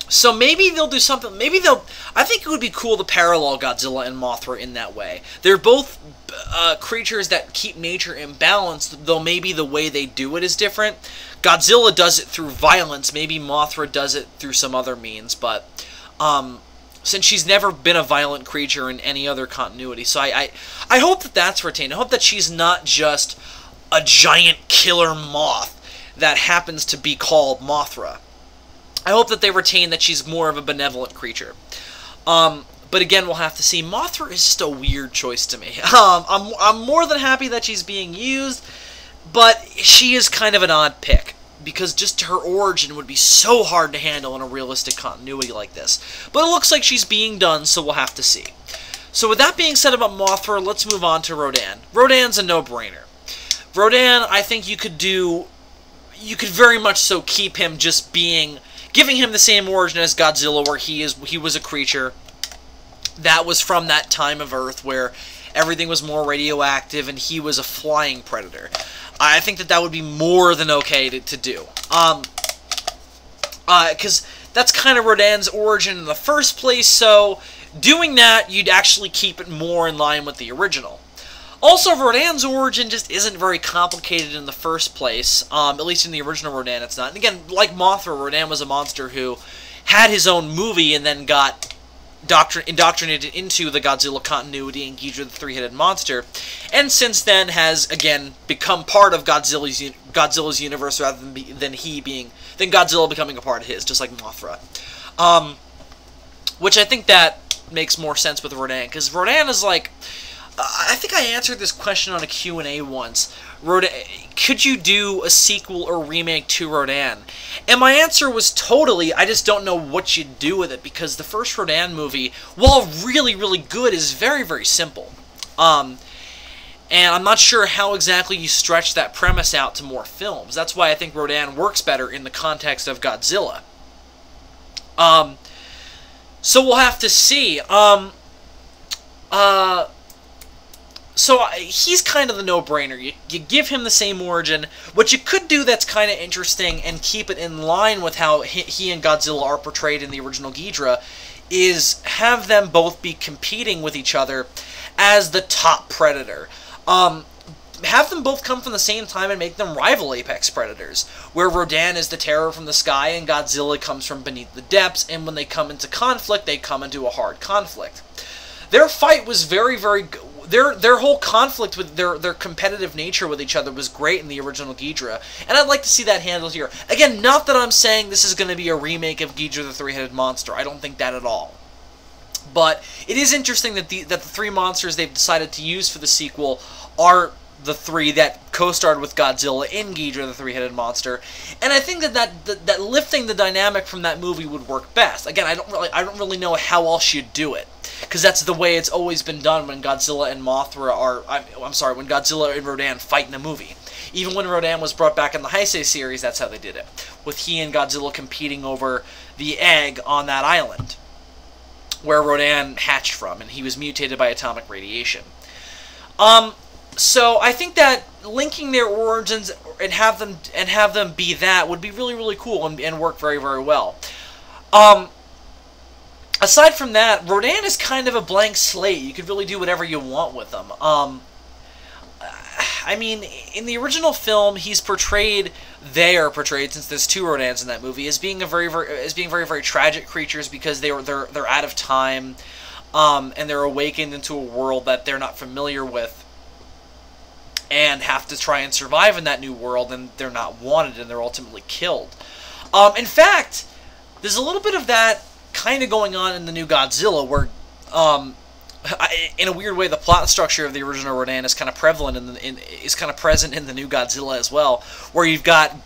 So maybe they'll do something. I think it would be cool to parallel Godzilla and Mothra in that way. They're both creatures that keep nature in balance, though maybe the way they do it is different. Godzilla does it through violence. Maybe Mothra does it through some other means, but since she's never been a violent creature in any other continuity, so I hope that that's retained. I hope that she's not just a giant killer moth that happens to be called Mothra. I hope that they retain that she's more of a benevolent creature. But again, we'll have to see. Mothra is just a weird choice to me. I'm more than happy that she's being used, but she is kind of an odd pick, because just her origin would be so hard to handle in a realistic continuity like this. But it looks like she's being done, so we'll have to see. So with that being said about Mothra, let's move on to Rodan. Rodan's a no-brainer. Rodan, I think you could very much so keep him just giving him the same origin as Godzilla, where he was a creature that was from that time of Earth where everything was more radioactive and he was a flying predator. I think that would be more than okay to do. Because that's kind of Rodan's origin in the first place, so doing that, you'd actually keep it more in line with the original. Also, Rodan's origin just isn't very complicated in the first place. At least in the original Rodan, it's not. And again, like Mothra, Rodan was a monster who had his own movie and then got indoctrinated into the Godzilla continuity and Ghidorah the three-headed monster, and since then has again become part of Godzilla's universe rather than Godzilla becoming a part of his, just like Mothra. Which I think that makes more sense with Rodan, because Rodan is like, I think I answered this question on a Q&A once. Rodan, could you do a sequel or remake to Rodan? And my answer was totally, I just don't know what you'd do with it, because the first Rodan movie, while really, really good, is very, very simple. And I'm not sure how exactly you stretch that premise out to more films. That's why I think Rodan works better in the context of Godzilla. So we'll have to see. So he's kind of the no-brainer. You give him the same origin. What you could do that's kind of interesting and keep it in line with how he and Godzilla are portrayed in the original Ghidorah is have them both be competing with each other as the top predator. Have them both come from the same time and make them rival apex predators, where Rodan is the terror from the sky and Godzilla comes from beneath the depths, and when they come into conflict, they come into a hard conflict. Their fight was very, very good. Their whole conflict with their competitive nature with each other was great in the original Ghidorah, and I'd like to see that handled here. Again, not that I'm saying this is going to be a remake of Ghidorah the Three-Headed Monster. I don't think that at all. But it is interesting that the three monsters they've decided to use for the sequel are the three that co-starred with Godzilla in Ghidorah the Three-Headed Monster, and I think that lifting the dynamic from that movie would work best. Again, I don't really know how else you'd do it, because that's the way it's always been done when Godzilla and Mothra are, when Godzilla and Rodan fight in a movie. Even when Rodan was brought back in the Heisei series, that's how they did it, with he and Godzilla competing over the egg on that island, where Rodan hatched from, and he was mutated by atomic radiation. So I think that linking their origins and have them be that would be really, really cool and work very, very well. Aside from that, Rodan is kind of a blank slate. You could really do whatever you want with them. I mean, in the original film, they are portrayed, since there's two Rodans in that movie, as being very, very tragic creatures because they're out of time, and they're awakened into a world that they're not familiar with, and have to try and survive in that new world, and they're not wanted, and they're ultimately killed. In fact, there's a little bit of that kind of going on in the new Godzilla, where, in a weird way, the plot structure of the original Rodan is kind of prevalent is kind of present in the new Godzilla as well, where you've got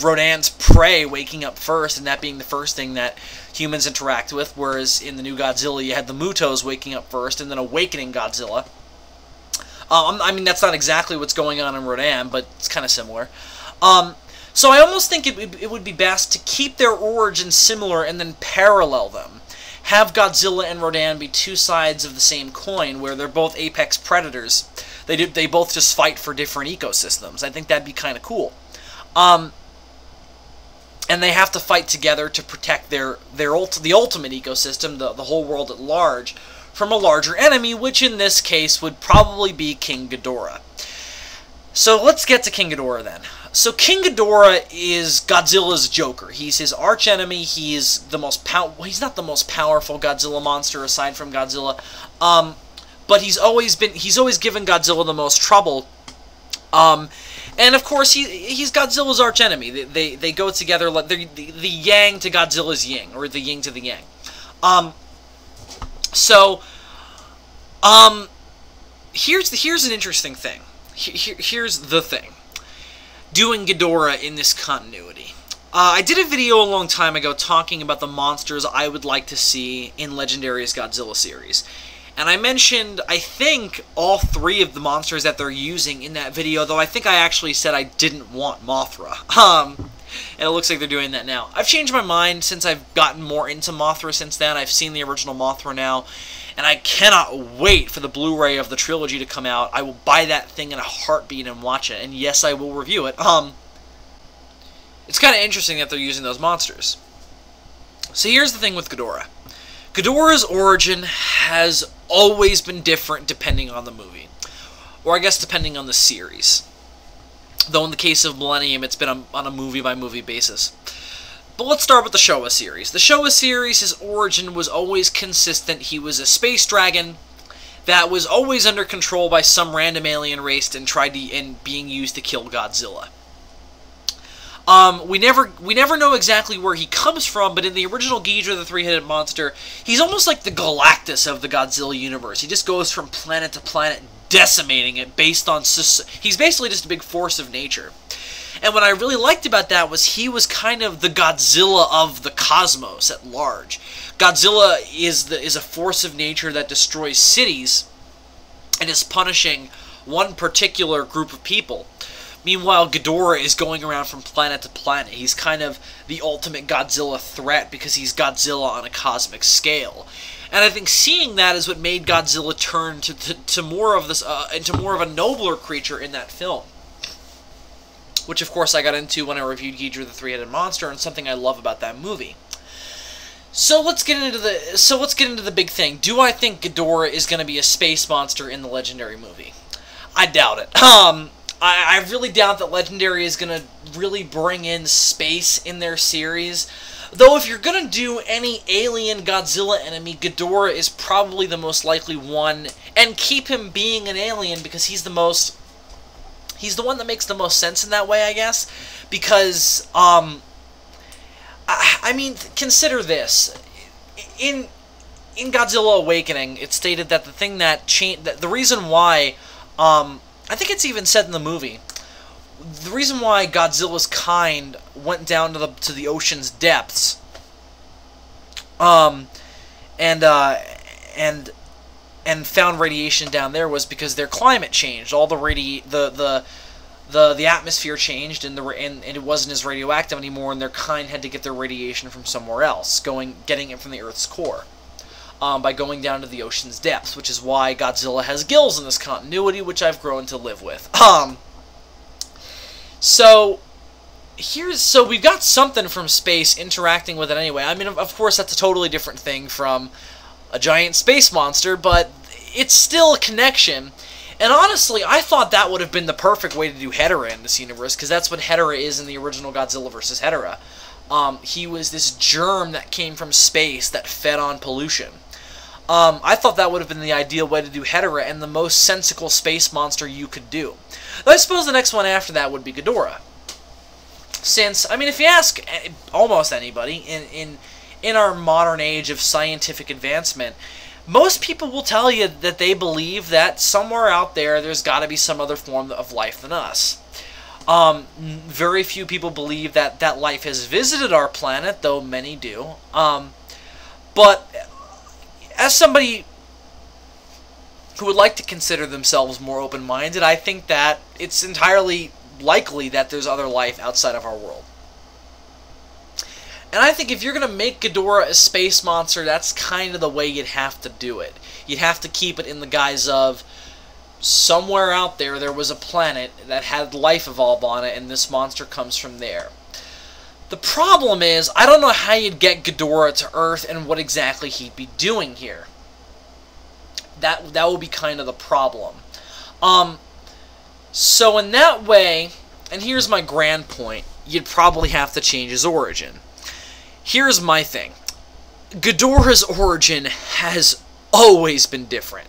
Rodan's prey waking up first, and that being the first thing that humans interact with, whereas in the new Godzilla you had the mythos waking up first and then awakening Godzilla. I mean, that's not exactly what's going on in Rodan, but it's kind of similar. So I almost think it would be best to keep their origins similar and then parallel them. Have Godzilla and Rodan be two sides of the same coin, where they're both apex predators. They both just fight for different ecosystems. I think that'd be kind of cool. And they have to fight together to protect the ultimate ecosystem, the whole world at large, from a larger enemy, which in this case would probably be King Ghidorah. So let's get to King Ghidorah then. So King Ghidorah is Godzilla's Joker. He's his archenemy. He's he's not the most powerful Godzilla monster aside from Godzilla, but he's always given Godzilla the most trouble. And of course he's Godzilla's archenemy. They go together like the yang to Godzilla's yin, or the yin to the yang. Here's an interesting thing. Here's the thing. Doing Ghidorah in this continuity. I did a video a long time ago talking about the monsters I would like to see in Legendary's Godzilla series. And I mentioned, I think, all three of the monsters that they're using in that video, though I think I actually said I didn't want Mothra. And it looks like they're doing that now. I've changed my mind since I've gotten more into Mothra since then. I've seen the original Mothra now, and I cannot wait for the Blu-ray of the trilogy to come out. I will buy that thing in a heartbeat and watch it, and yes, I will review it. It's kind of interesting that they're using those monsters. So here's the thing with Ghidorah. Ghidorah's origin has always been different depending on the movie, or I guess depending on the series. Though in the case of Millennium, it's been on a movie-by-movie basis. But let's start with the Showa series. The Showa series, his origin was always consistent. He was a space dragon that was always under control by some random alien race and being used to kill Godzilla. We never know exactly where he comes from, but in the original Ghidorah, the three-headed monster, he's almost like the Galactus of the Godzilla universe. He just goes from planet to planet, decimating it based on... He's basically just a big force of nature. And what I really liked about that was he was kind of the Godzilla of the cosmos at large. Godzilla is a force of nature that destroys cities and is punishing one particular group of people. Meanwhile, Ghidorah is going around from planet to planet. He's kind of the ultimate Godzilla threat because he's Godzilla on a cosmic scale. And I think seeing that is what made Godzilla turn to more of this into more of a nobler creature in that film. Which, of course, I got into when I reviewed Ghidorah the Three-Headed Monster, and something I love about that movie. So let's get into the big thing. Do I think Ghidorah is going to be a space monster in the Legendary movie? I doubt it. I really doubt that Legendary is going to really bring in space in their series. Though if you're going to do any alien Godzilla enemy, Ghidorah is probably the most likely one. And keep him being an alien because he's the one that makes the most sense in that way, I guess. Because, I mean, consider this. In Godzilla Awakening, it's stated that the thing that changed... The reason why... I think it's even said in the movie. The reason why Godzilla's kind went down to the ocean's depths, and found radiation down there was because their climate changed. All the atmosphere changed, and it wasn't as radioactive anymore, and their kind had to get their radiation from somewhere else, getting it from the Earth's core. By going down to the ocean's depths, which is why Godzilla has gills in this continuity, which I've grown to live with. So we've got something from space interacting with it anyway. I mean, of course, that's a totally different thing from a giant space monster, but it's still a connection. And honestly, I thought that would have been the perfect way to do Ghidorah in this universe, because that's what Ghidorah is in the original Godzilla vs. Ghidorah. He was this germ that came from space that fed on pollution. I thought that would have been the ideal way to do Ghidorah and the most sensical space monster you could do. Though I suppose the next one after that would be Ghidorah. Since, I mean, if you ask almost anybody in our modern age of scientific advancement, most people will tell you that they believe that somewhere out there's got to be some other form of life than us. Very few people believe that life has visited our planet, though many do. But as somebody who would like to consider themselves more open-minded, I think that it's entirely likely that there's other life outside of our world. And I think if you're going to make Ghidorah a space monster, that's kind of the way you'd have to do it. You'd have to keep it in the guise of somewhere out there was a planet that had life evolve on it, and this monster comes from there. The problem is, I don't know how you'd get Ghidorah to Earth and what exactly he'd be doing here. That would be kind of the problem. So in that way, and here's my grand point, you'd probably have to change his origin. Here's my thing. Ghidorah's origin has always been different.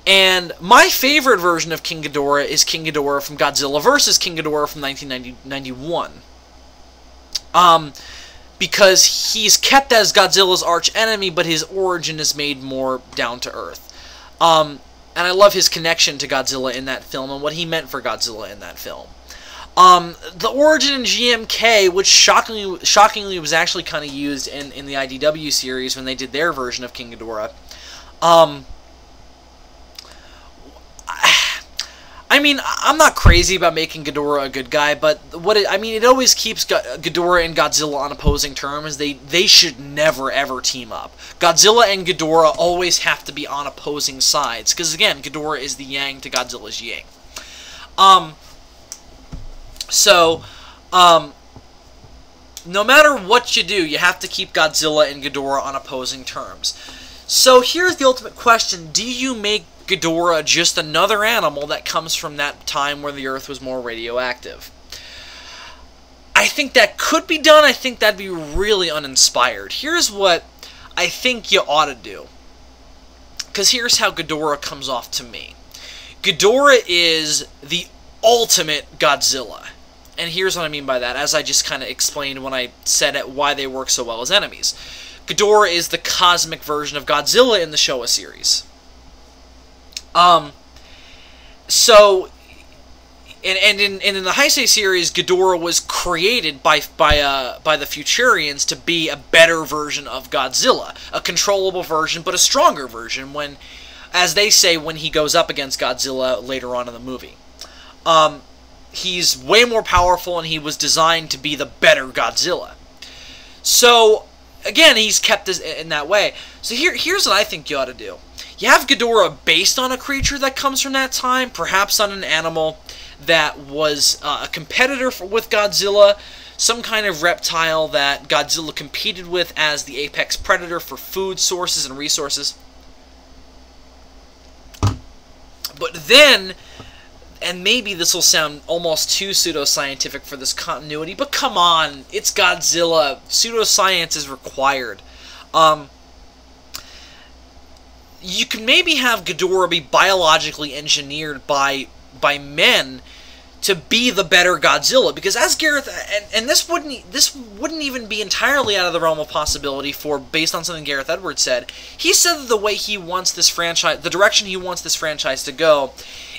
And my favorite version of King Ghidorah is King Ghidorah from Godzilla vs. King Ghidorah from 1991. Because he's kept as Godzilla's arch enemy, but his origin is made more down to earth. And I love his connection to Godzilla in that film and what he meant for Godzilla in that film. The origin in GMK, which shockingly was actually kind of used in the IDW series when they did their version of King Ghidorah. I mean, I'm not crazy about making Ghidorah a good guy, but it always keeps Ghidorah and Godzilla on opposing terms. They should never ever team up. Godzilla and Ghidorah always have to be on opposing sides, because again, Ghidorah is the yang to Godzilla's yang. No matter what you do, you have to keep Godzilla and Ghidorah on opposing terms. So here's the ultimate question: do you make Ghidorah just another animal that comes from that time where the Earth was more radioactive? I think that could be done. I think that'd be really uninspired. Here's what I think you ought to do. Because here's how Ghidorah comes off to me. Ghidorah is the ultimate Godzilla. And here's what I mean by that, as I just kind of explained when I said why they work so well as enemies. Ghidorah is the cosmic version of Godzilla in the Showa series. And in the Heisei series, Ghidorah was created by the Futurians to be a better version of Godzilla, a controllable version, but a stronger version. When, as they say, when he goes up against Godzilla later on in the movie, he's way more powerful, and he was designed to be the better Godzilla. So again, he's kept this in that way. So here's what I think you ought to do. You have Ghidorah based on a creature that comes from that time, perhaps on an animal that was a competitor with Godzilla, some kind of reptile that Godzilla competed with as the apex predator for food sources and resources. But then, and maybe this will sound almost too pseudoscientific for this continuity, but come on, it's Godzilla. Pseudoscience is required. You can maybe have Ghidorah be biologically engineered by men to be the better Godzilla, because as Gareth, and this wouldn't even be entirely out of the realm of possibility based on something Gareth Edwards said. He said that the way he wants this franchise, the direction he wants this franchise to go,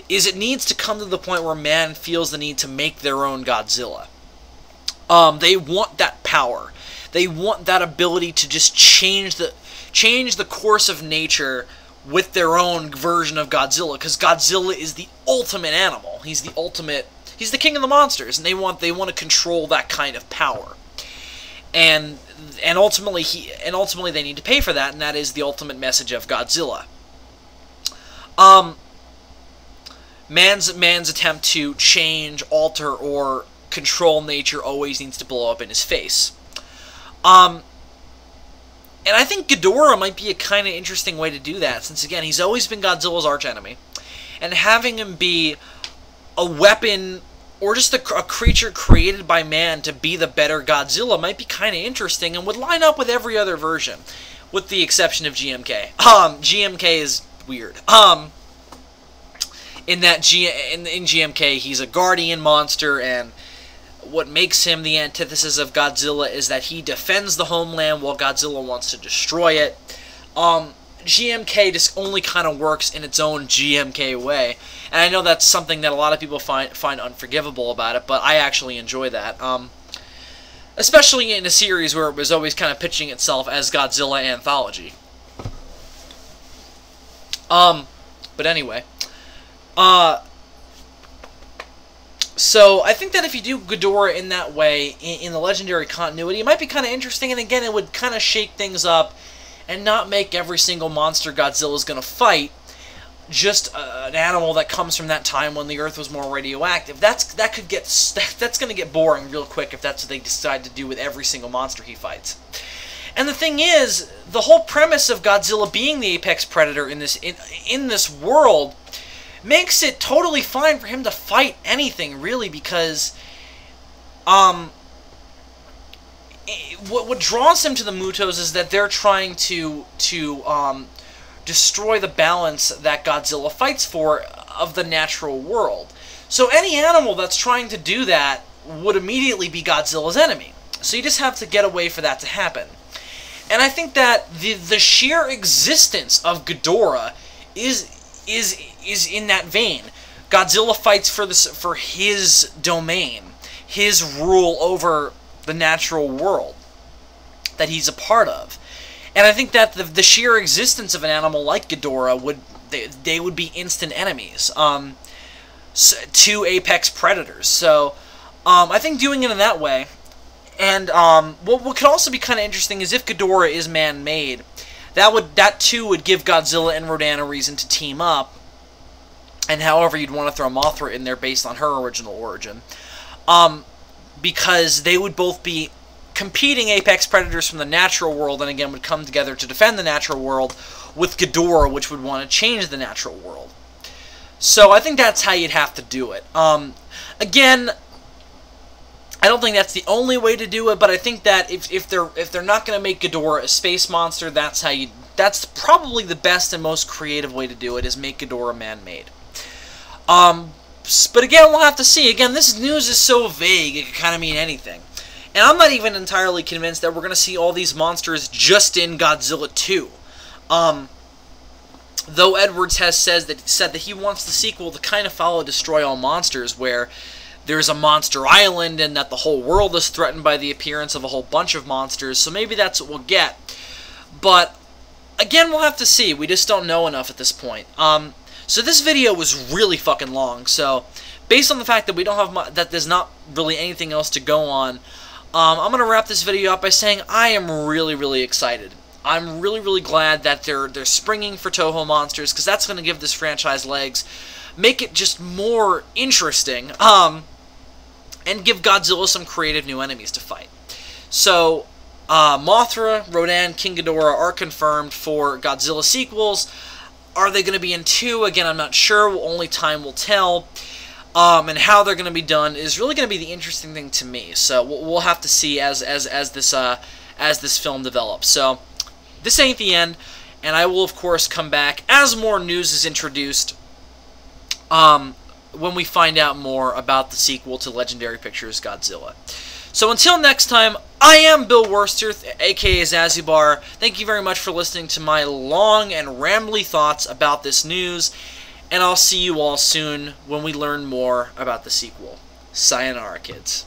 is it needs to come to the point where man feels the need to make their own Godzilla. They want that power. They want that ability to just change the course of nature with their own version of Godzilla, because Godzilla is the ultimate animal. He's the king of the monsters, and they want to control that kind of power. And ultimately they need to pay for that, and that is the ultimate message of Godzilla. Man's attempt to change, alter, or control nature always needs to blow up in his face. And I think Ghidorah might be a kind of interesting way to do that, since, again, he's always been Godzilla's archenemy. And having him be a weapon, or just a creature created by man to be the better Godzilla might be kind of interesting, and would line up with every other version, with the exception of GMK. GMK is weird. In GMK, he's a guardian monster, and what makes him the antithesis of Godzilla is that he defends the homeland while Godzilla wants to destroy it. GMK just only kind of works in its own GMK way, and I know that's something that a lot of people find unforgivable about it, but I actually enjoy that. Especially in a series where it was always kind of pitching itself as Godzilla anthology. But anyway. So, I think that if you do Ghidorah in that way, in the Legendary continuity, it might be kind of interesting, and again, it would kind of shake things up, and not make every single monster Godzilla's going to fight just an animal that comes from that time when the Earth was more radioactive. That's going to get boring real quick if that's what they decide to do with every single monster he fights. And the thing is, the whole premise of Godzilla being the apex predator in this world makes it totally fine for him to fight anything, really, because what draws him to the mythos is that they're trying to destroy the balance that Godzilla fights for of the natural world. So any animal that's trying to do that would immediately be Godzilla's enemy. So you just have to get a way for that to happen. And I think that the sheer existence of Ghidorah is in that vein. Godzilla fights for his domain, his rule over the natural world that he's a part of. And I think that the sheer existence of an animal like Ghidorah they would be instant enemies to apex predators. So I think doing it in that way, and what could also be kind of interesting is if Ghidorah is man-made, that too would give Godzilla and Rodan a reason to team up. And however you'd want to throw Mothra in there based on her original origin, because they would both be competing apex predators from the natural world, and again would come together to defend the natural world, with Ghidorah, which would want to change the natural world. So I think that's how you'd have to do it. Again, I don't think that's the only way to do it, but I think that if they're not going to make Ghidorah a space monster, that's probably the best and most creative way to do it, is make Ghidorah man-made. But again, we'll have to see. Again, this news is so vague, it could kind of mean anything. And I'm not even entirely convinced that we're going to see all these monsters just in Godzilla 2. Though Edwards has said that he wants the sequel to kind of follow Destroy All Monsters, where there's a monster island and that the whole world is threatened by the appearance of a whole bunch of monsters, so maybe that's what we'll get. But again, we'll have to see. We just don't know enough at this point. So this video was really fucking long, so based on the fact that we don't have that there's not really anything else to go on, I'm going to wrap this video up by saying I am really, really excited. I'm really, really glad that they're springing for Toho monsters, because that's going to give this franchise legs, make it just more interesting, and give Godzilla some creative new enemies to fight. So, Mothra, Rodan, King Ghidorah are confirmed for Godzilla sequels. Are they going to be in 2? Again, I'm not sure. Only time will tell. And how they're going to be done is really going to be the interesting thing to me. So we'll have to see as this film develops. So this ain't the end, and I will of course come back as more news is introduced. When we find out more about the sequel to Legendary Pictures' Godzilla. So until next time, I am Bill Worster, aka Zazibar. Thank you very much for listening to my long and rambly thoughts about this news, and I'll see you all soon when we learn more about the sequel. Sayonara, kids.